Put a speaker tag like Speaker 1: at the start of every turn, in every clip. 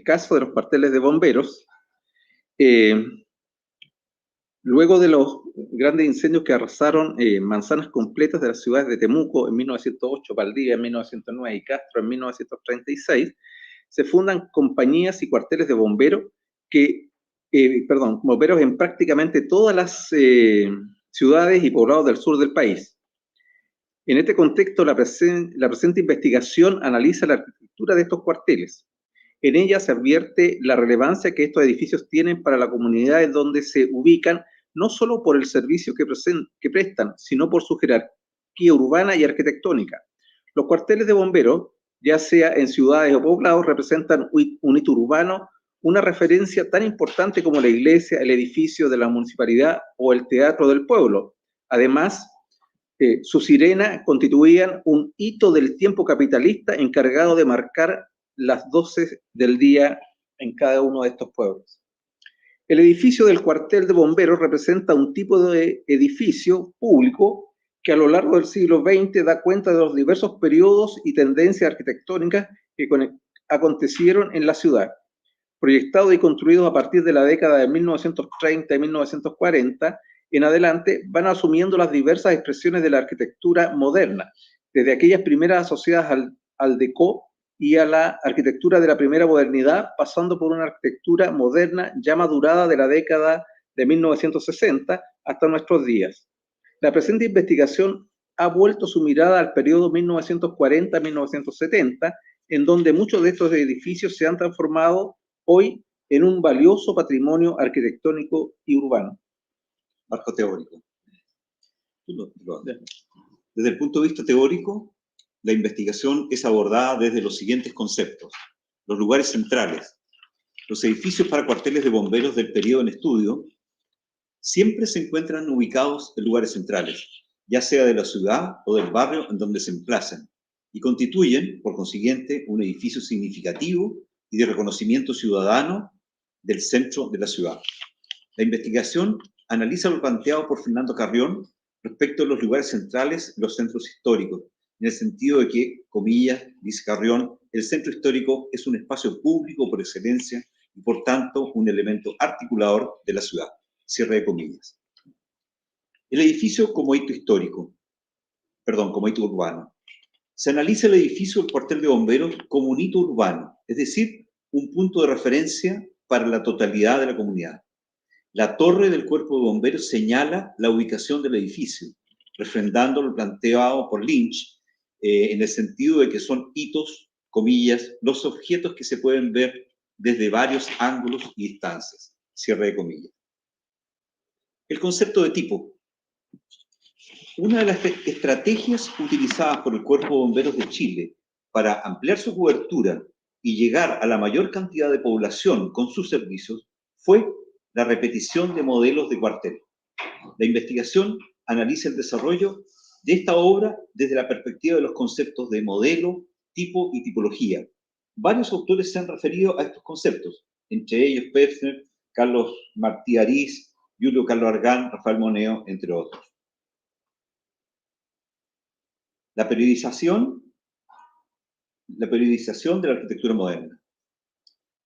Speaker 1: caso de los cuarteles de bomberos, luego de los grandes incendios que arrasaron manzanas completas de las ciudades de Temuco en 1908, Valdivia en 1909 y Castro en 1936, se fundan compañías y cuarteles de bomberos bomberos en prácticamente todas las ciudades y poblados del sur del país. En este contexto, la presente investigación analiza la arquitectura de estos cuarteles. En ella se advierte la relevancia que estos edificios tienen para la comunidad en donde se ubican, no solo por el servicio que prestan, sino por su jerarquía urbana y arquitectónica. Los cuarteles de bomberos, ya sea en ciudades o poblados, representan un hito urbano, una referencia tan importante como la iglesia, el edificio de la municipalidad o el teatro del pueblo. Además, su sirena constituían un hito del tiempo capitalista encargado de marcar las 12 del día en cada uno de estos pueblos. El edificio del cuartel de bomberos representa un tipo de edificio público que a lo largo del siglo XX da cuenta de los diversos periodos y tendencias arquitectónicas que acontecieron en la ciudad. Proyectados y construidos a partir de la década de 1930 y 1940, en adelante van asumiendo las diversas expresiones de la arquitectura moderna, desde aquellas primeras asociadas al Déco y a la arquitectura de la primera modernidad, pasando por una arquitectura moderna ya madurada de la década de 1960 hasta nuestros días. La presente investigación ha vuelto su mirada al periodo 1940-1970, en donde muchos de estos edificios se han transformado hoy en un valioso patrimonio arquitectónico y urbano.
Speaker 2: Marco teórico. Desde el punto de vista teórico, la investigación es abordada desde los siguientes conceptos. Los lugares centrales. Los edificios para cuarteles de bomberos del periodo en estudio siempre se encuentran ubicados en lugares centrales, ya sea de la ciudad o del barrio en donde se emplazan, y constituyen, por consiguiente, un edificio significativo y de reconocimiento ciudadano del centro de la ciudad. La investigación analiza lo planteado por Fernando Carrión respecto a los lugares centrales y los centros históricos, en el sentido de que, comillas, dice Carrión, el centro histórico es un espacio público por excelencia y, por tanto, un elemento articulador de la ciudad. Cierre de comillas. El edificio como hito histórico, como hito urbano. Se analiza el edificio del cuartel de bomberos como un hito urbano, es decir, un punto de referencia para la totalidad de la comunidad. La torre del cuerpo de bomberos señala la ubicación del edificio, refrendando lo planteado por Lynch, en el sentido de que son hitos, comillas, los objetos que se pueden ver desde varios ángulos y distancias. Cierre de comillas. El concepto de tipo. Una de las estrategias utilizadas por el Cuerpo de Bomberos de Chile para ampliar su cobertura y llegar a la mayor cantidad de población con sus servicios fue la repetición de modelos de cuartel. La investigación analiza el desarrollo de esta obra desde la perspectiva de los conceptos de modelo, tipo y tipología. Varios autores se han referido a estos conceptos, entre ellos Pefner, Carlos Martí Ariz, Julio Carlos Argán, Rafael Moneo, entre otros. La periodización de la arquitectura moderna.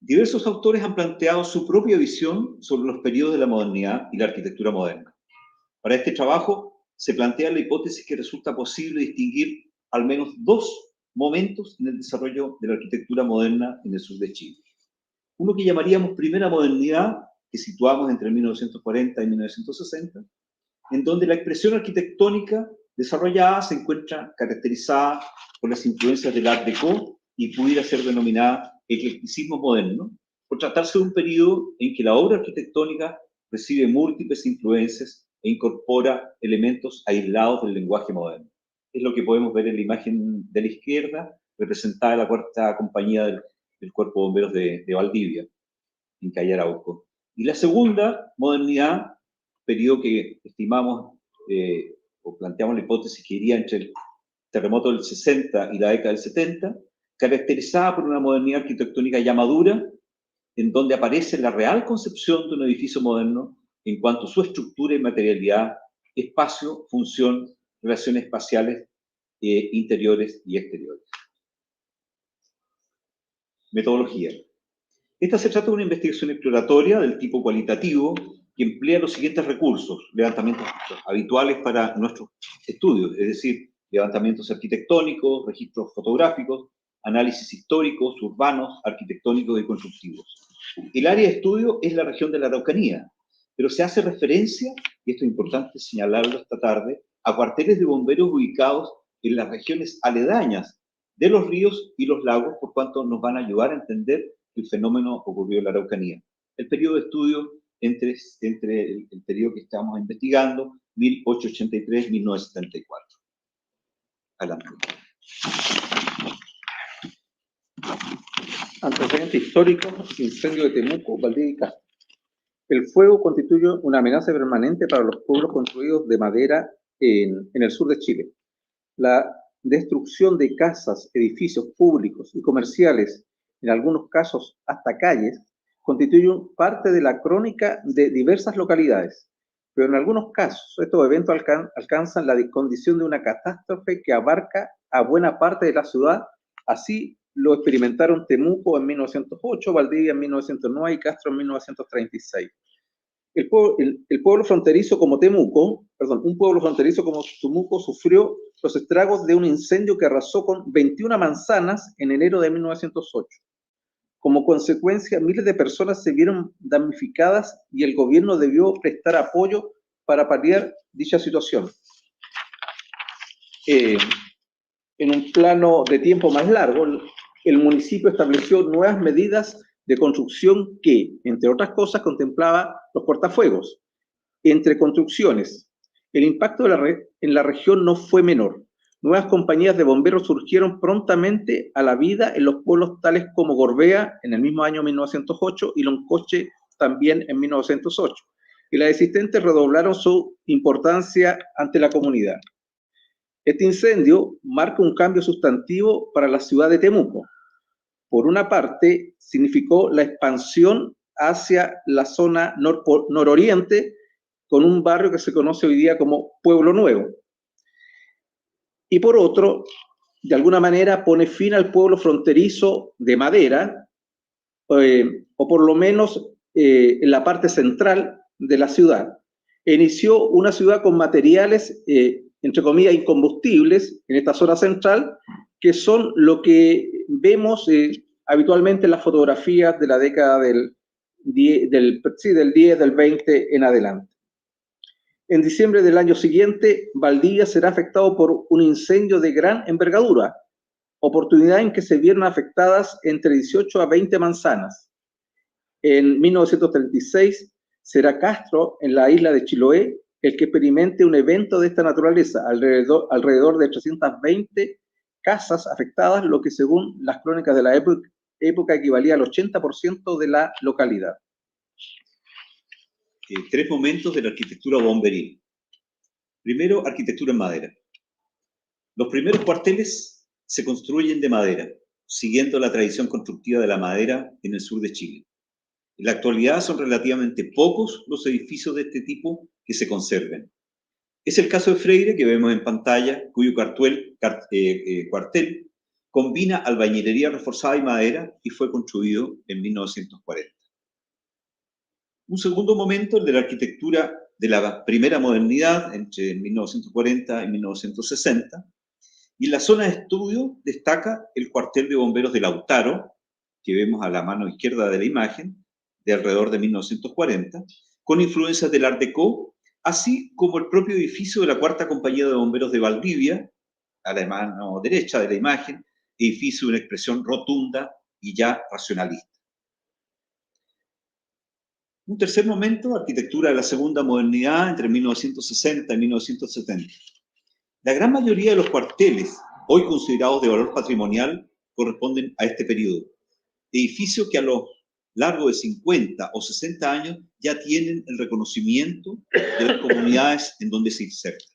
Speaker 2: Diversos autores han planteado su propia visión sobre los periodos de la modernidad y la arquitectura moderna. Para este trabajo se plantea la hipótesis que resulta posible distinguir al menos dos momentos en el desarrollo de la arquitectura moderna en el sur de Chile. Uno que llamaríamos primera modernidad, que situamos entre 1940 y 1960, en donde la expresión arquitectónica desarrollada se encuentra caracterizada por las influencias del Art Deco y pudiera ser denominada eclecticismo moderno, por tratarse de un periodo en que la obra arquitectónica recibe múltiples influencias e incorpora elementos aislados del lenguaje moderno. Es lo que podemos ver en la imagen de la izquierda, representada en la cuarta compañía del Cuerpo de Bomberos de Valdivia, en Calle Arauco. Y la segunda modernidad, periodo que estimamos o planteamos la hipótesis que iría entre el terremoto del 60 y la década del 70, caracterizada por una modernidad arquitectónica ya madura, en donde aparece la real concepción de un edificio moderno en cuanto a su estructura y materialidad, espacio, función, relaciones espaciales, interiores y exteriores. Metodología. Esta se trata de una investigación exploratoria del tipo cualitativo que emplea los siguientes recursos, levantamientos habituales para nuestros estudios, es decir, levantamientos arquitectónicos, registros fotográficos, análisis históricos, urbanos, arquitectónicos y constructivos. El área de estudio es la región de la Araucanía, pero se hace referencia, y esto es importante señalarlo esta tarde, a cuarteles de bomberos ubicados en las regiones aledañas de los ríos y los lagos, por cuanto nos van a ayudar a entender que el fenómeno ocurrió en la Araucanía. El periodo de estudio entre el periodo que estamos investigando, 1883-1974. Adelante.
Speaker 1: Antecedentes históricos, incendio de Temuco, Valdivia y Castro. El fuego constituye una amenaza permanente para los pueblos construidos de madera en el sur de Chile. La destrucción de casas, edificios públicos y comerciales, en algunos casos hasta calles, constituyen parte de la crónica de diversas localidades, pero en algunos casos estos eventos alcanzan la condición de una catástrofe que abarca a buena parte de la ciudad. Así lo experimentaron Temuco en 1908, Valdivia en 1909 y Castro en 1936. Un pueblo fronterizo como Temuco sufrió los estragos de un incendio que arrasó con 21 manzanas en enero de 1908. Como consecuencia, miles de personas se vieron damnificadas y el gobierno debió prestar apoyo para paliar dicha situación. En un plano de tiempo más largo, el municipio estableció nuevas medidas de construcción que, entre otras cosas, contemplaba los cortafuegos. Entre construcciones, el impacto en la región no fue menor. Nuevas compañías de bomberos surgieron prontamente a la vida en los pueblos tales como Gorbea en el mismo año 1908 y Loncoche también en 1908. Y las existentes redoblaron su importancia ante la comunidad. Este incendio marca un cambio sustantivo para la ciudad de Temuco. Por una parte, significó la expansión hacia la zona nororiente, con un barrio que se conoce hoy día como Pueblo Nuevo. Y por otro, de alguna manera pone fin al pueblo fronterizo de madera, o por lo menos en la parte central de la ciudad. Inició una ciudad con materiales, entre comillas, incombustibles en esta zona central, que son lo que vemos habitualmente en las fotografías de la década del 10, del 20 en adelante. En diciembre del año siguiente, Valdivia será afectado por un incendio de gran envergadura, oportunidad en que se vieron afectadas entre 18 a 20 manzanas. En 1936 será Castro, en la isla de Chiloé, el que experimente un evento de esta naturaleza, alrededor de 320 casas afectadas, lo que según las crónicas de la época equivalía al 80% de la localidad.
Speaker 2: 3 momentos de la arquitectura bomberil. Primero, arquitectura en madera. Los primeros cuarteles se construyen de madera, siguiendo la tradición constructiva de la madera en el sur de Chile. En la actualidad son relativamente pocos los edificios de este tipo que se conserven. Es el caso de Freire, que vemos en pantalla, cuyo cuartel combina albañilería reforzada y madera y fue construido en 1940. Un segundo momento, el de la arquitectura de la primera modernidad, entre 1940 y 1960, y en la zona de estudio destaca el cuartel de bomberos de Lautaro, que vemos a la mano izquierda de la imagen, de alrededor de 1940, con influencias del Art Deco, así como el propio edificio de la Cuarta Compañía de Bomberos de Valdivia, a la mano derecha de la imagen, edificio de una expresión rotunda y ya racionalista. Un tercer momento, arquitectura de la segunda modernidad entre 1960 y 1970. La gran mayoría de los cuarteles, hoy considerados de valor patrimonial, corresponden a este periodo. Edificios que a lo largo de 50 o 60 años ya tienen el reconocimiento de las comunidades en donde se insertan.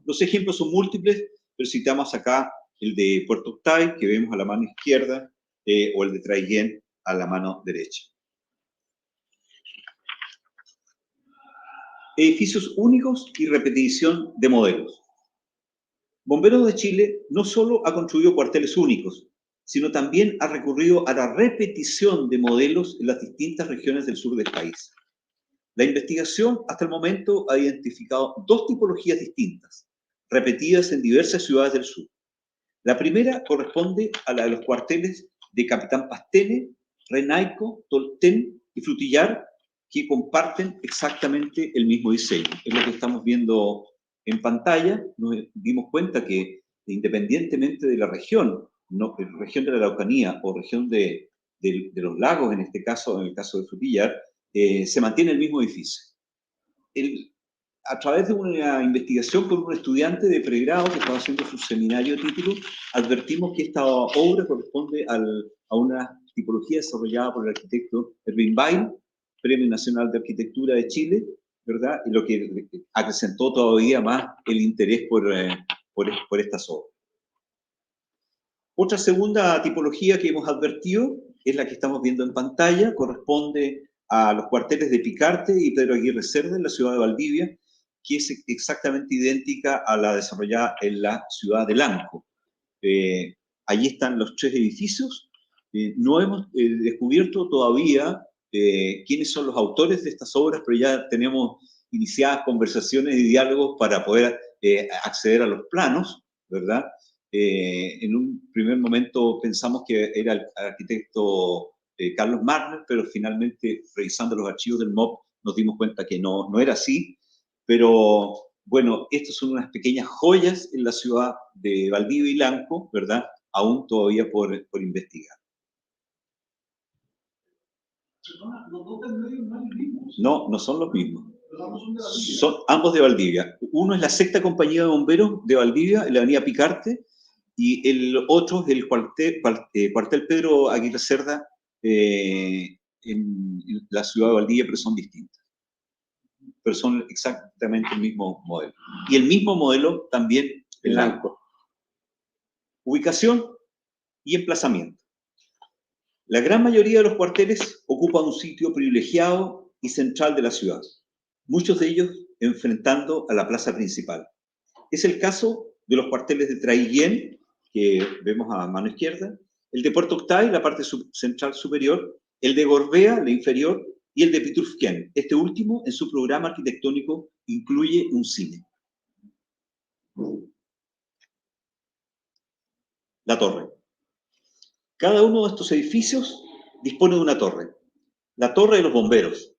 Speaker 2: Los ejemplos son múltiples, pero citamos acá el de Puerto Octay, que vemos a la mano izquierda, o el de Traiguén a la mano derecha. Edificios únicos y repetición de modelos. Bomberos de Chile no solo ha construido cuarteles únicos, sino también ha recurrido a la repetición de modelos en las distintas regiones del sur del país. La investigación hasta el momento ha identificado dos tipologías distintas, repetidas en diversas ciudades del sur. La primera corresponde a la de los cuarteles de Capitán Pastene, Renaico, Tolten y Frutillar, que comparten exactamente el mismo diseño. Es lo que estamos viendo en pantalla. Nos dimos cuenta que independientemente de la región, región de la Araucanía o región de los lagos, en este caso, en el caso de Frutillar, se mantiene el mismo edificio. A través de una investigación con un estudiante de pregrado que estaba haciendo su seminario de título, advertimos que esta obra corresponde a una tipología desarrollada por el arquitecto Erwin Weil, Premio Nacional de Arquitectura de Chile, ¿verdad? Y lo que acrecentó todavía más el interés por estas obras. Otra segunda tipología que hemos advertido es la que estamos viendo en pantalla, corresponde a los cuarteles de Picarte y Pedro Aguirre Cerda en la ciudad de Valdivia, que es exactamente idéntica a la desarrollada en la ciudad de Lanco. Allí están los tres edificios. No hemos descubierto todavía quiénes son los autores de estas obras, pero ya tenemos iniciadas conversaciones y diálogos para poder acceder a los planos, ¿verdad? En un primer momento pensamos que era el arquitecto Carlos Marner, pero finalmente, revisando los archivos del MOP, nos dimos cuenta que no era así. Pero, bueno, estas son unas pequeñas joyas en la ciudad de Valdivia y Lanco, ¿verdad? Aún todavía por investigar. No, no son los mismos. Son ambos de Valdivia. Uno es la Sexta Compañía de Bomberos de Valdivia, en la avenida Picarte, y el otro es el cuartel Pedro Aguirre Cerda en la ciudad de Valdivia, pero son distintas. Pero son exactamente el mismo modelo. Y el mismo modelo también en Lanco. Ubicación y emplazamiento. La gran mayoría de los cuarteles ocupan un sitio privilegiado y central de la ciudad, muchos de ellos enfrentando a la plaza principal. Es el caso de los cuarteles de Traiguén, que vemos a mano izquierda, el de Puerto Octay, la parte central superior, el de Gorbea, la inferior, y el de Piturfquén. Este último, en su programa arquitectónico, incluye un cine. La torre. Cada uno de estos edificios dispone de una torre. La Torre de los Bomberos,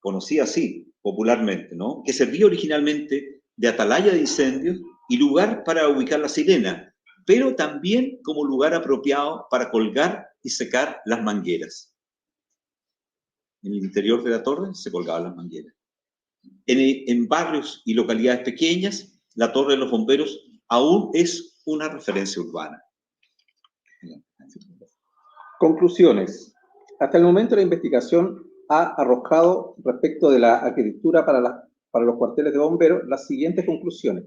Speaker 2: conocida así popularmente, ¿no? Que servía originalmente de atalaya de incendios y lugar para ubicar la sirena, pero también como lugar apropiado para colgar y secar las mangueras. En el interior de la torre se colgaban las mangueras. En barrios y localidades pequeñas, la Torre de los Bomberos aún es una referencia urbana.
Speaker 1: Conclusiones. Hasta el momento la investigación ha arrojado respecto de la arquitectura para los cuarteles de bomberos las siguientes conclusiones.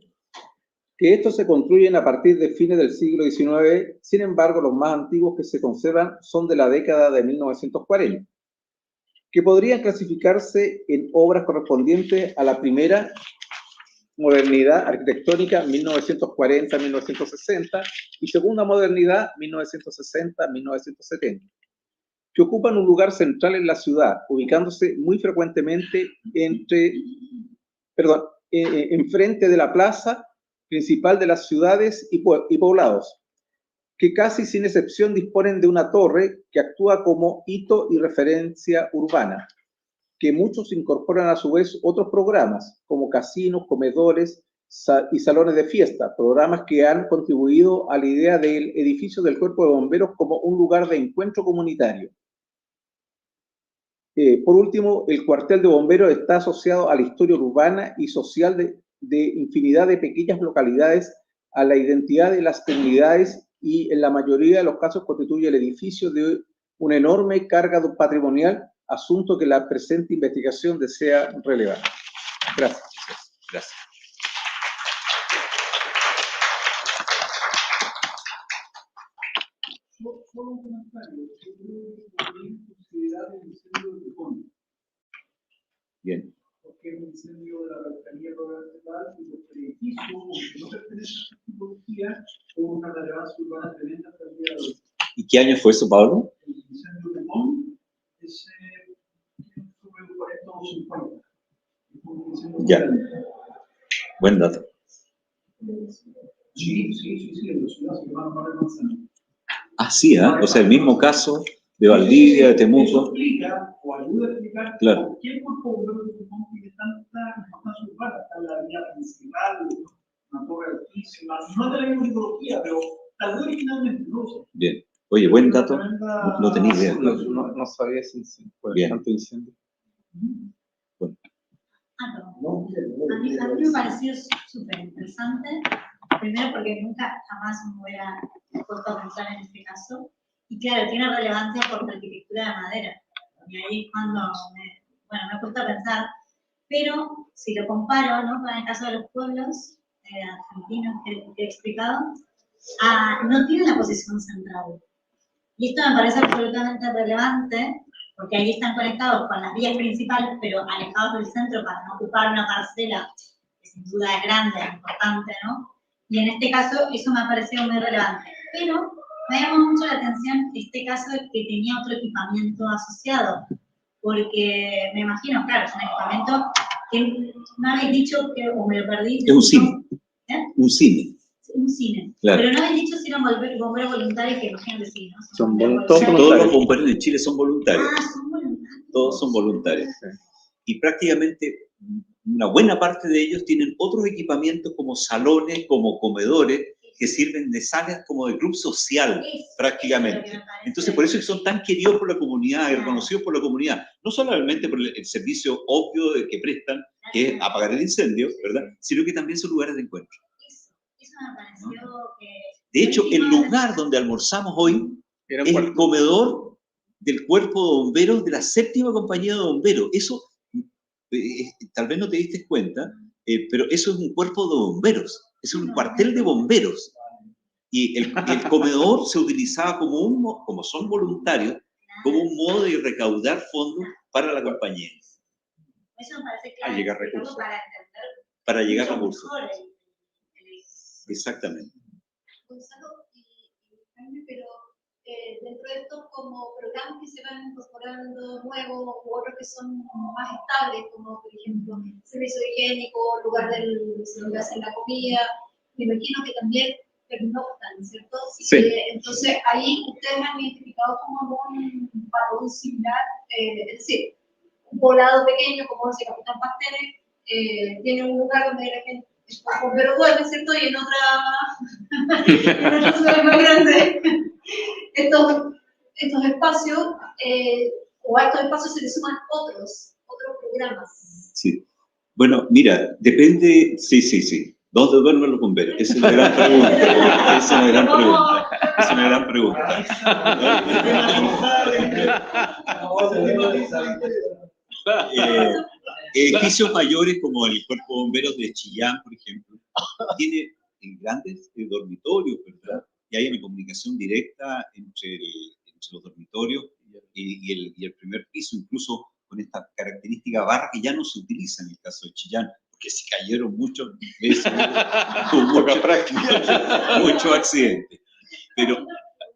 Speaker 1: Que estos se construyen a partir de fines del siglo XIX, sin embargo los más antiguos que se conservan son de la década de 1940, que podrían clasificarse en obras correspondientes a la primera modernidad arquitectónica 1940-1960 y segunda modernidad 1960-1970, que ocupan un lugar central en la ciudad, ubicándose muy frecuentemente enfrente de la plaza principal de las ciudades y poblados, que casi sin excepción disponen de una torre que actúa como hito y referencia urbana, que muchos incorporan a su vez otros programas, como casinos, comedores y salones de fiesta, programas que han contribuido a la idea del edificio del Cuerpo de Bomberos como un lugar de encuentro comunitario. Por último, el cuartel de bomberos está asociado a la historia urbana y social de infinidad de pequeñas localidades, a la identidad de las comunidades y en la mayoría de los casos constituye el edificio de una enorme carga patrimonial, asunto que la presente investigación desea relevar. Gracias.
Speaker 2: Gracias.
Speaker 3: Solo un comentario. Considerar el incendio de fondo.
Speaker 2: Bien.
Speaker 3: Porque es un incendio de la Araucanía Occidental y los edificios, aunque no pertenecen a esta tipología, con una relevancia urbana tremenda hasta el día de hoy.
Speaker 2: ¿Qué año fue eso, Pablo?
Speaker 3: El incendio de Limón, ese fue por estos 50.
Speaker 2: Ya. Buen dato.
Speaker 3: Sí, en la ciudad se llama Barrio Manzano.
Speaker 2: Ah, sí, ¿eh? O sea, el mismo caso de Valdivia, de Temuco.
Speaker 3: Eso explica, o ayuda a explicar,
Speaker 2: Claro.
Speaker 3: por qué Puerto Bombero de Limón tiene tanta importancia urbana. Está en la avenida principal, una torre altísima, no de la misma tipología, pero tal vez originalmente, no lo sé.
Speaker 2: Bien. Oye, buen dato. No tenía idea.
Speaker 1: No sabía si fue
Speaker 2: Bien.
Speaker 1: tanto incendio.
Speaker 2: Bueno.
Speaker 4: A mí me pareció súper interesante, primero porque nunca jamás me hubiera puesto a pensar en este caso, y claro, tiene relevancia por la arquitectura de madera, y ahí es cuando me he puesto a pensar, pero si lo comparo, ¿no?, con el caso de los pueblos argentinos que he explicado, no tiene una posición central, y esto me parece absolutamente relevante, porque ahí están conectados con las vías principales, pero alejados del centro para no ocupar una parcela que sin duda es grande, es importante, ¿no? Y en este caso eso me ha parecido muy relevante. Pero me llamó mucho la atención este caso de que tenía otro equipamiento asociado, porque me imagino, claro, es un equipamiento que me habéis dicho que, o me lo perdí.
Speaker 2: Es un cine.
Speaker 4: ¿Eh?
Speaker 2: Un cine.
Speaker 4: Un cine.
Speaker 2: Claro.
Speaker 4: Pero no habéis dicho si eran bomberos voluntarios, que imagino que sí, ¿no?
Speaker 1: Son
Speaker 2: Todos los bomberos de Chile son voluntarios.
Speaker 4: Son voluntarios.
Speaker 2: Todos son voluntarios. Y prácticamente una buena parte de ellos tienen otros equipamientos como salones, como comedores, que sirven de salas como de club social, prácticamente. Entonces, por eso es que son tan queridos por la comunidad y reconocidos por la comunidad. No solamente por el servicio obvio que prestan, que es apagar el incendio, ¿verdad? Sino que también son lugares de encuentro.
Speaker 4: Eso me pareció que...
Speaker 2: De hecho, el lugar donde almorzamos hoy es el comedor del cuerpo de bomberos de la 7ª compañía de bomberos. Eso, tal vez no te diste cuenta, pero eso es un cuerpo de bomberos, es un cuartel de bomberos. Y el comedor se utilizaba como son voluntarios, como un modo de recaudar fondos para la compañía.
Speaker 4: Eso me parece clave.
Speaker 1: A llegar recursos.
Speaker 2: Para llegar recursos. Exactamente.
Speaker 5: Gonzalo y Jaime, pero dentro de estos como programas que se van incorporando nuevos u otros que son más estables, como por ejemplo servicio higiénico, lugar donde hacen la comida, me imagino que también pernoctan, ¿cierto?
Speaker 1: Sí.
Speaker 5: Entonces ahí ustedes han identificado como algún patrón similar, es decir, un poblado pequeño como ese Capitán Pasteles, tiene un lugar donde la gente pero duerme, ¿cierto? Y en otra ciudad más grande, estos espacios, o a estos espacios se le suman otros programas.
Speaker 2: Sí. Bueno, mira, depende, sí. ¿Dónde duermen los bomberos? Esa es una gran pregunta. Es una gran pregunta. Edificios mayores como el Cuerpo de Bomberos de Chillán, por ejemplo, tiene grandes dormitorios, ¿verdad? Y hay una comunicación directa entre los dormitorios y el primer piso, incluso con esta característica barra que ya no se utiliza en el caso de Chillán, porque se cayeron muchas veces, muchos accidentes.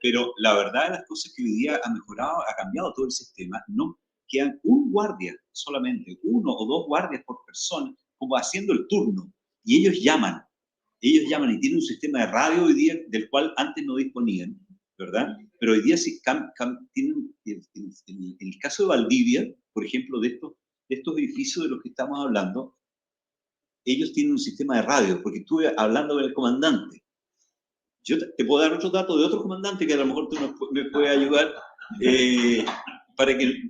Speaker 2: Pero la verdad de las cosas es que hoy día ha mejorado, ha cambiado todo el sistema, no quedan un guardia solamente, 1 o 2 guardias por persona, como haciendo el turno, y ellos llaman y tienen un sistema de radio hoy día del cual antes no disponían, ¿verdad? Pero hoy día sí tienen, en el caso de Valdivia, por ejemplo, de estos edificios de los que estamos hablando, ellos tienen un sistema de radio, porque estuve hablando con el comandante. Yo te puedo dar otros datos de otro comandante que a lo mejor tú me puedes ayudar para que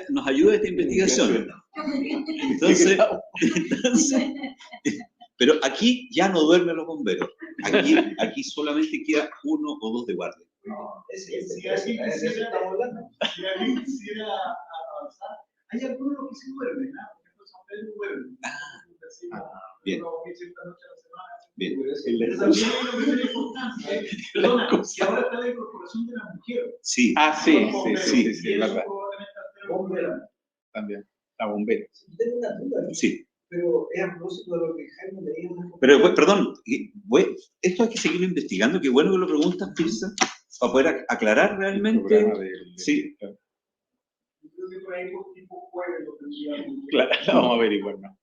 Speaker 2: nos ayude a esta investigación. Entonces, pero aquí ya no duermen los bomberos. Aquí solamente queda 1 o 2 de guardia.
Speaker 3: Si alguien quisiera avanzar, hay algunos que sí duermen, ¿no? Por ejemplo, San Pedro duerme.
Speaker 2: Bien. Bien.
Speaker 3: Pero también hay una primera importancia. Perdona, que ahora está la incorporación de la mujer.
Speaker 2: Sí.
Speaker 1: Sí, verdad. También, la bombera.
Speaker 3: Tengo una duda.
Speaker 2: Sí.
Speaker 3: Pero es a propósito de lo que Jaime leía.
Speaker 2: Pero, perdón, esto hay que seguirlo investigando. Qué bueno que lo preguntas, Pirsa, para poder aclarar realmente. Sí.
Speaker 3: Yo creo que por ahí por tipo jueves lo tendríamos.
Speaker 1: Claro, vamos a averiguar, ¿no?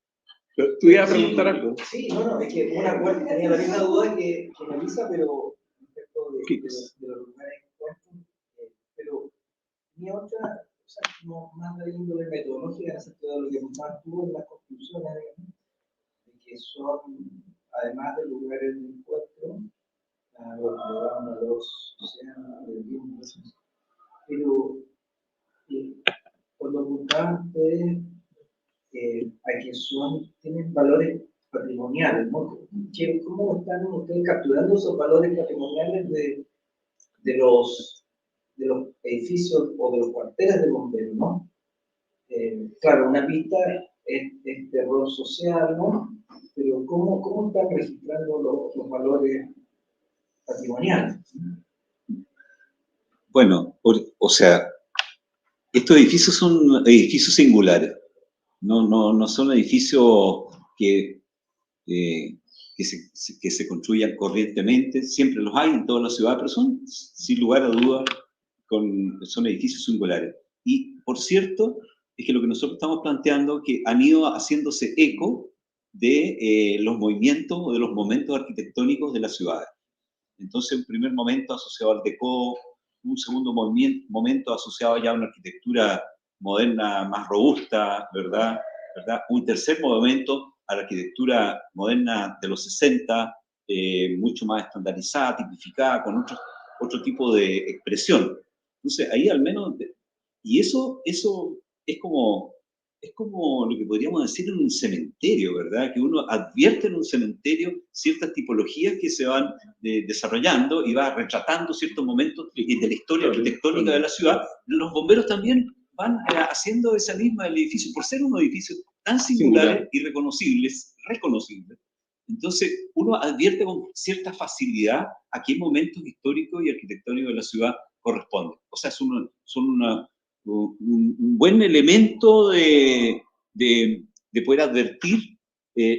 Speaker 1: ¿Tú ibas a preguntar algo?
Speaker 6: Sí, bueno, es que una cuenta tenía la misma duda que Melissa, pero respecto de los lugares encuentros, pero mi otra, o sea, no, más de índole metodológica en el sentido de lo que más tuvo en las conclusiones, de que son, además de lugares de encuentro, los océanos, del tiempo, pero cuando apuntaban ustedes a que tienen valores patrimoniales, ¿no? ¿Cómo están ustedes capturando esos valores patrimoniales de los edificios o de los cuarteles de bomberos, ¿no? Claro, una pista es terror social, ¿no? Pero ¿cómo están registrando los valores patrimoniales?
Speaker 2: Bueno, o sea, estos edificios son edificios singulares. No son edificios que se construyan corrientemente, siempre los hay en toda la ciudad, pero son, sin lugar a dudas, son edificios singulares. Y, por cierto, es que lo que nosotros estamos planteando, que han ido haciéndose eco de los movimientos o de los momentos arquitectónicos de las ciudades. Entonces, un primer momento asociado al Déco, un segundo momento asociado ya a una arquitectura moderna más robusta, ¿verdad? Un tercer momento a la arquitectura moderna de los 60, mucho más estandarizada, tipificada, con otro tipo de expresión. Entonces, ahí al menos, y eso es como lo que podríamos decir en un cementerio, ¿verdad? Que uno advierte en un cementerio ciertas tipologías que se van desarrollando y va retratando ciertos momentos de la historia arquitectónica de la ciudad. Los bomberos también van haciendo esa misma el edificio, por ser unos edificios tan singulares y reconocibles. Entonces, uno advierte con cierta facilidad a qué momentos históricos y arquitectónicos de la ciudad corresponden. O sea, son un buen elemento de poder advertir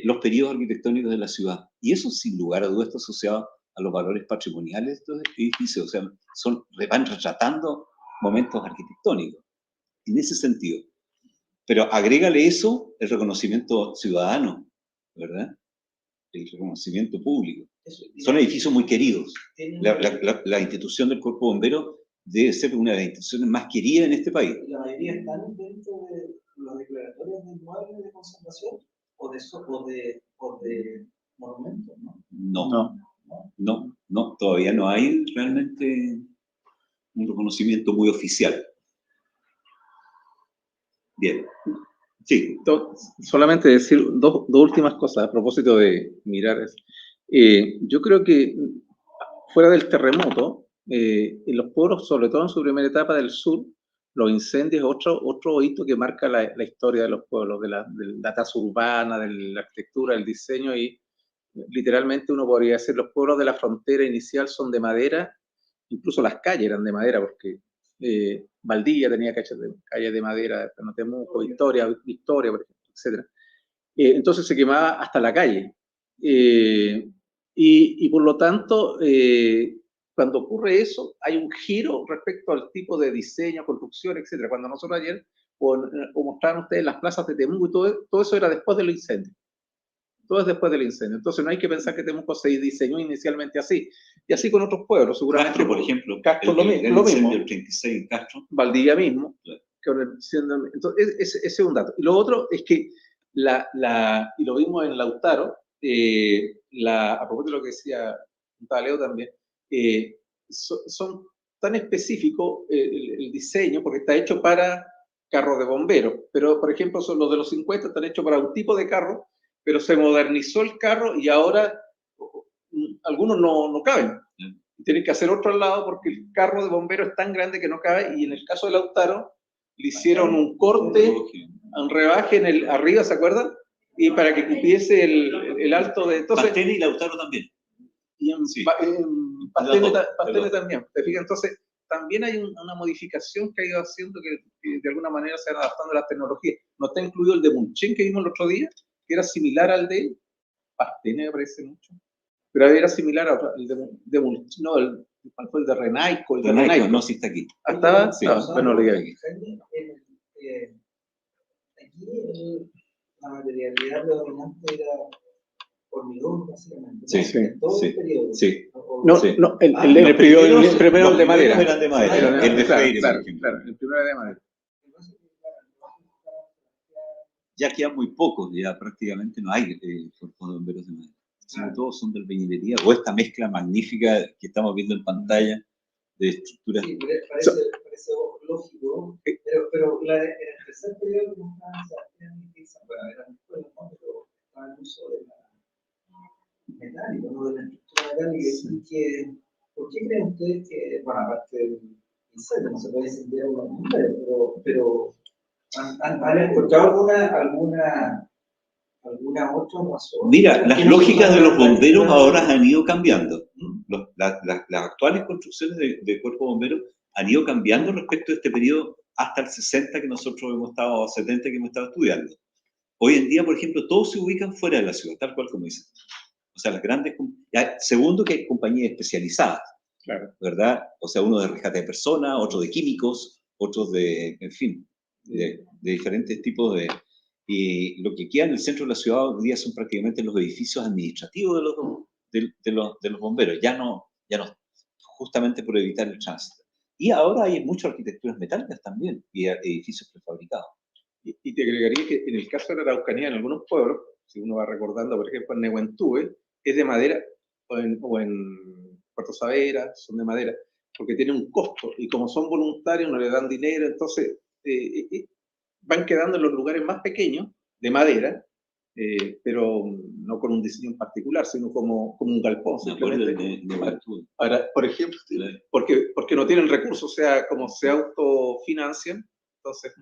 Speaker 2: los periodos arquitectónicos de la ciudad. Y eso, sin lugar a dudas, está asociado a los valores patrimoniales de estos edificios. O sea, van retratando momentos arquitectónicos, en ese sentido. Pero agrégale eso, el reconocimiento ciudadano, ¿verdad? El reconocimiento público. Son edificios muy queridos. La institución del Cuerpo Bombero debe ser una de las instituciones más queridas en este país.
Speaker 6: ¿La mayoría están dentro de los declaratorios de inmuebles de conservación o de monumentos?
Speaker 2: No, todavía no hay realmente un reconocimiento muy oficial. Bien. Sí.
Speaker 1: Solamente decir dos últimas cosas a propósito de mirar eso. Yo creo que fuera del terremoto, en los pueblos, sobre todo en su primera etapa del sur, los incendios es otro hito que marca la historia de los pueblos, de la tasa urbana, de la arquitectura, el diseño, y literalmente uno podría decir los pueblos de la frontera inicial son de madera, incluso las calles eran de madera, porque Valdivia tenía calles de madera, Temuco, Victoria, por ejemplo, etc. Entonces se quemaba hasta la calle. Y por lo tanto, cuando ocurre eso, hay un giro respecto al tipo de diseño, construcción, etc. Cuando nosotros ayer, o mostraron ustedes las plazas de Temuco y todo eso era después del incendio. Todo es después del incendio. Entonces no hay que pensar que Temuco se diseñó inicialmente así. Y así con otros pueblos, seguramente.
Speaker 2: Castro, por ejemplo.
Speaker 1: Castro lo mismo.
Speaker 2: El 36 en Castro.
Speaker 1: Valdivia mismo.
Speaker 2: Claro.
Speaker 1: Entonces, ese es un dato. Y lo otro es que, y lo vimos en Lautaro, a propósito de lo que decía Leo también, son tan específicos el diseño, porque está hecho para carros de bomberos. Pero, por ejemplo, son los de los 50 están hechos para un tipo de carro, pero se modernizó el carro y ahora algunos no caben. Tienen que hacer otro al lado porque el carro de bombero es tan grande que no cabe, y en el caso de Lautaro le hicieron un corte, un rebaje arriba, ¿se acuerdan? Y para que cupiese el alto de... Entonces,
Speaker 2: Pastene y Lautaro también.
Speaker 1: Y en Pastene también. ¿Te fijas? Entonces, también hay una modificación que ha ido haciendo que de alguna manera se van adaptando a las tecnologías. No está incluido el de Munchen que vimos el otro día, que era similar al de Pastene, me parece mucho, pero era similar al de Munchen, no, ¿Cuál fue el de Renaico? El de
Speaker 2: Renaico,
Speaker 1: Renaico.
Speaker 2: no, sí está aquí.
Speaker 1: ¿Ah, estaba?
Speaker 2: Sí.
Speaker 1: Bueno, lo llegué aquí.
Speaker 6: Jaime, aquí la materialidad predominante era hormigón, básicamente.
Speaker 2: Sí,
Speaker 6: ¿no? En todo
Speaker 2: sí,
Speaker 6: el periodo.
Speaker 2: sí.
Speaker 1: No,
Speaker 2: Sí.
Speaker 1: no, el
Speaker 2: Los
Speaker 1: primero el de madera.
Speaker 2: eran de madera,
Speaker 1: Claro,
Speaker 2: el de
Speaker 1: claro,
Speaker 2: Freire,
Speaker 1: claro,
Speaker 2: por ejemplo.
Speaker 1: claro, el primero de madera.
Speaker 2: Ya quedan muy pocos, ya prácticamente no hay cuerpos de bomberos de madera. Sobre todo son de albañilería, o esta mezcla magnífica que estamos viendo en pantalla de estructuras.
Speaker 6: Sí, parece lógico, pero en el tercer periodo como estaban Sebastián y Zamora, eran escuelas, ¿no? Pero estaba el uso de la metálica, ¿no? De la estructura metálica. Y que, ¿por qué creen ustedes que, bueno, aparte del incendio, no se puede incendiar un bombero, pero ¿han encontrado alguna otra razón?
Speaker 2: Mira, las lógicas de los bomberos ahora han ido cambiando. Las actuales construcciones de cuerpos bomberos han ido cambiando respecto a este periodo hasta el 60 que nosotros hemos estado, o 70 que hemos estado estudiando. Hoy en día, por ejemplo, todos se ubican fuera de la ciudad, tal cual como dicen. O sea, las grandes... Segundo, que hay compañías especializadas,
Speaker 1: Claro.
Speaker 2: ¿verdad? O sea, uno de rescate de personas, otro de químicos, otros de, en fin, de diferentes tipos de... Y lo que queda en el centro de la ciudad hoy día son prácticamente los edificios administrativos de los bomberos, ya no, justamente por evitar el tránsito. Y ahora hay muchas arquitecturas metálicas también, y edificios prefabricados.
Speaker 1: Y te agregaría que en el caso de la Araucanía, en algunos pueblos, si uno va recordando, por ejemplo, en Nehuentúe, es de madera, o en Puerto Savera, son de madera, porque tiene un costo, y como son voluntarios, no le dan dinero, entonces van quedando en los lugares más pequeños, de madera, pero no con un diseño en particular, sino como un galpón, simplemente. Ahora, por ejemplo, porque no tienen recursos, o sea, como se autofinancian, entonces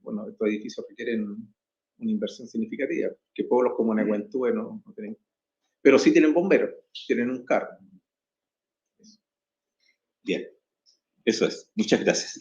Speaker 1: bueno, estos edificios requieren una inversión significativa, que pueblos como Nehuentúe no tienen. Pero sí tienen bomberos, tienen un carro.
Speaker 2: Bien, eso es. Muchas gracias.